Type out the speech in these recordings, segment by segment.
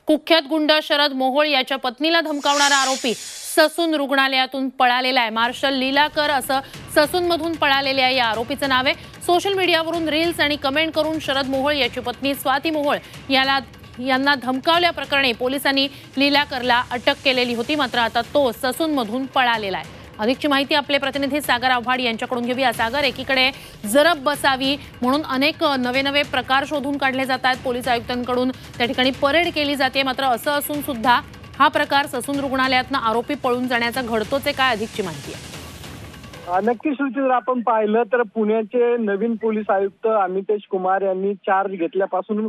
कुख्यात गुंड शरद मोहोळ याच्या पत्नीला धमकावणारा आरोपी ससून रुग्णालयातून पळालेला आहे। मार्शल लीलाकर असं ससूनमधून पळालेल्या या आरोपीचं नाव आहे। सोशल मीडियावरून रील्स आणि कमेंट करून शरद मोहोळ याची पत्नी स्वाती मोहोळ यांना धमकावल्याप्रकरणी पोलिसांनी लीलाकरला अटक केलेली होती। मात्र आता तो ससूनमधून पळालेला आहे। अधिकची माहिती आपले प्रतिनिधी सागर आव्हाड यांच्याकडून घेऊया। सागर, एकीकडे जरब बसावी म्हणून अनेक नवे प्रकार शोधून काढले जातात, पोलीस आयुक्तांकडून त्या ठिकाणी परेड केली जाते, मात्र असं असून सुद्धा हा प्रकार ससून रुग्णालयातून आरोपी पळून जाण्याचा घडतोच आहे, काय अधिकची माहिती आहे? नक्कीच जर आपण पाहिलं तर पुण्याचे नवीन पोलीस आयुक्त अमितेश कुमार यांनी चार्ज घेतल्यापासून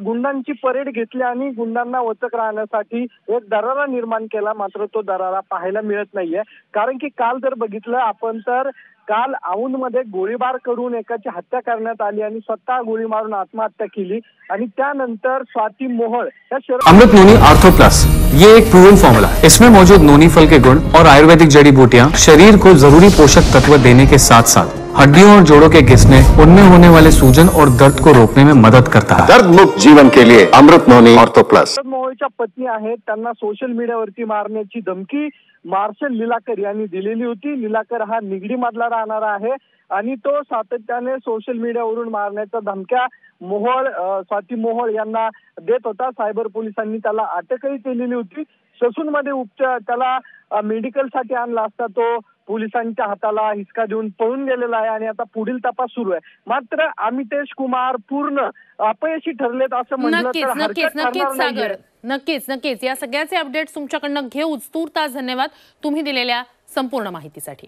गुंडांची परेड घेतली आणि गुंडांना वचक राहण्यासाठी एक दरारा निर्माण केला। मात्र तो दरारा पाहायला मिळत नाहीये, कारण की काल जर बघितलं आपण तर काल औंधमध्ये गोळीबार करून एकाची हत्या करण्यात आली आणि स्वतः गोळी मारून आत्महत्या केली आणि त्यानंतर स्वाती मोहोळ अमृत नोनी आर्थो प्लस, ये एक प्रूवन फॉर्मूला है। इसमें मौजूद नोनी फल के गुण और आयुर्वेदिक जड़ी बूटियां शरीर को जरूरी पोषक तत्व देने के साथ साथ हड्डियों और जोड़ों के घिसने, उनमें होने वाले सूजन और दर्द को रोकने में मदद करता है। दर्द मुक्त जीवन के लिए अमृत नोनी आर्थो प्लस। मोहोळच्या पत्नी आहेत, त्यांना सोशल मीडियावरती मारण्याची धमकी मार्शल लीलाकर यांनी दिलेली होती। लीलाकर हा निगडी मधला राहणारा आहे आणि तो सातत्याने सोशल मीडियावरून मारण्याच्या धमक्या स्वाती मोहोळ यांना देत होता। सायबर पोलिसांनी त्याला अटकही केलेली होती। ससूनमध्ये त्याला मेडिकल साठी आणला असता तो पोलिसांच्या हाताला हिसका देऊन पळून गेलेला आहे आणि आता पुढील तपास सुरू आहे। मात्र अमितेश कुमार पूर्ण अपयशी ठरलेत असं म्हटलं तर हरकत ठरणार नाहीये। नक्कीच या सगळ्याचे अपडेट्स तुमच्याकडनं घेऊच। तूर्तास धन्यवाद तुम्ही दिलेल्या संपूर्ण माहितीसाठी।